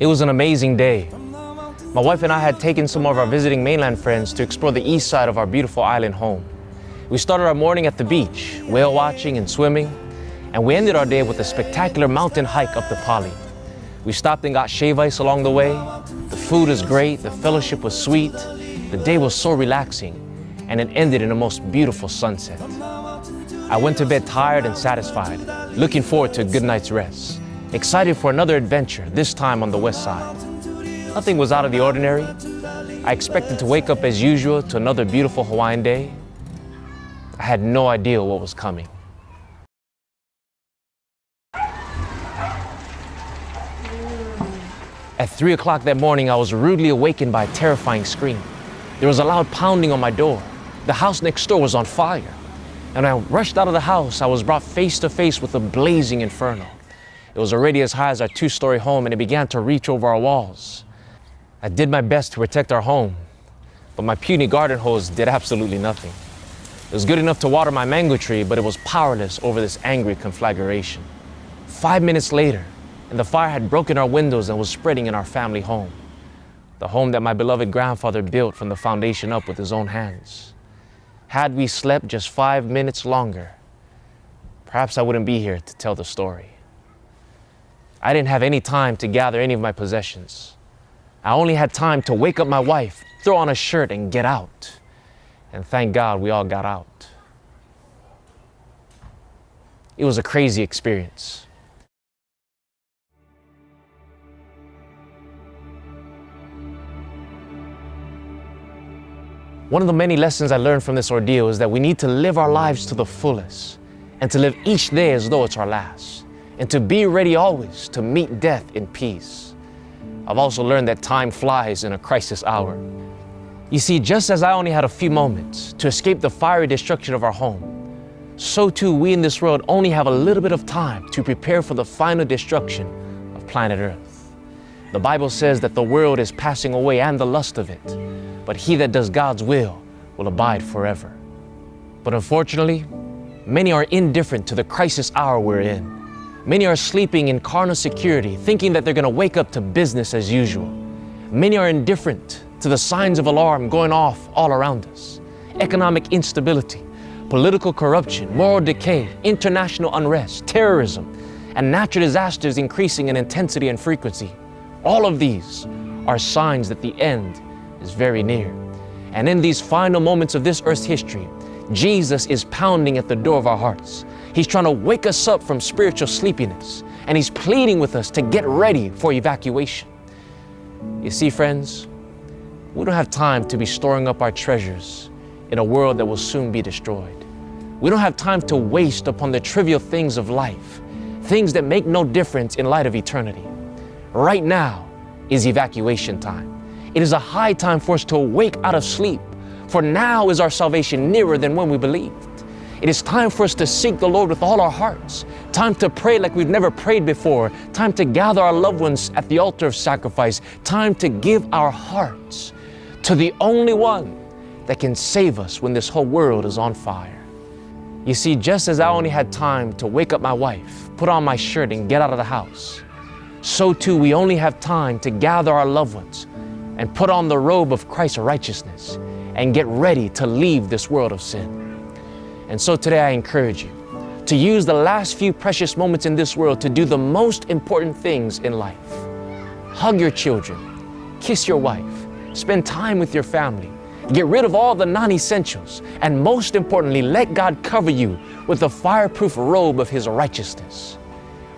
It was an amazing day. My wife and I had taken some of our visiting mainland friends to explore the east side of our beautiful island home. We started our morning at the beach, whale watching and swimming, and we ended our day with a spectacular mountain hike up the Pali. We stopped and got shave ice along the way. The food was great, the fellowship was sweet, the day was so relaxing, and it ended in a most beautiful sunset. I went to bed tired and satisfied, looking forward to a good night's rest, excited for another adventure, this time on the west side. Nothing was out of the ordinary. I expected to wake up as usual to another beautiful Hawaiian day. I had no idea what was coming. At 3 o'clock that morning, I was rudely awakened by a terrifying scream. There was a loud pounding on my door. The house next door was on fire. And when I rushed out of the house, I was brought face to face with a blazing inferno. It was already as high as our two-story home, and it began to reach over our walls. I did my best to protect our home, but my puny garden hose did absolutely nothing. It was good enough to water my mango tree, but it was powerless over this angry conflagration. 5 minutes later, and the fire had broken our windows and was spreading in our family home. The home that my beloved grandfather built from the foundation up with his own hands. Had we slept just 5 minutes longer, perhaps I wouldn't be here to tell the story. I didn't have any time to gather any of my possessions. I only had time to wake up my wife, throw on a shirt, and get out. And thank God we all got out. It was a crazy experience. One of the many lessons I learned from this ordeal is that we need to live our lives to the fullest and to live each day as though it's our last, and to be ready always to meet death in peace. I've also learned that time flies in a crisis hour. You see, just as I only had a few moments to escape the fiery destruction of our home, so too we in this world only have a little bit of time to prepare for the final destruction of planet Earth. The Bible says that the world is passing away and the lust of it, but he that does God's will abide forever. But unfortunately, many are indifferent to the crisis hour we're in. Many are sleeping in carnal security, thinking that they're going to wake up to business as usual. Many are indifferent to the signs of alarm going off all around us. Economic instability, political corruption, moral decay, international unrest, terrorism, and natural disasters increasing in intensity and frequency. All of these are signs that the end is very near. And in these final moments of this earth's history, Jesus is pounding at the door of our hearts. He's trying to wake us up from spiritual sleepiness, and he's pleading with us to get ready for evacuation. You see, friends, we don't have time to be storing up our treasures in a world that will soon be destroyed. We don't have time to waste upon the trivial things of life, things that make no difference in light of eternity. Right now is evacuation time. It is a high time for us to awake out of sleep, for now is our salvation nearer than when we believed. It is time for us to seek the Lord with all our hearts, time to pray like we've never prayed before, time to gather our loved ones at the altar of sacrifice, time to give our hearts to the only one that can save us when this whole world is on fire. You see, just as I only had time to wake up my wife, put on my shirt, and get out of the house, so too we only have time to gather our loved ones and put on the robe of Christ's righteousness and get ready to leave this world of sin. And so today I encourage you to use the last few precious moments in this world to do the most important things in life. Hug your children, kiss your wife, spend time with your family, get rid of all the non-essentials, and most importantly, let God cover you with the fireproof robe of his righteousness.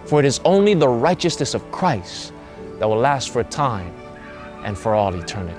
For it is only the righteousness of Christ that will last for time and for all eternity.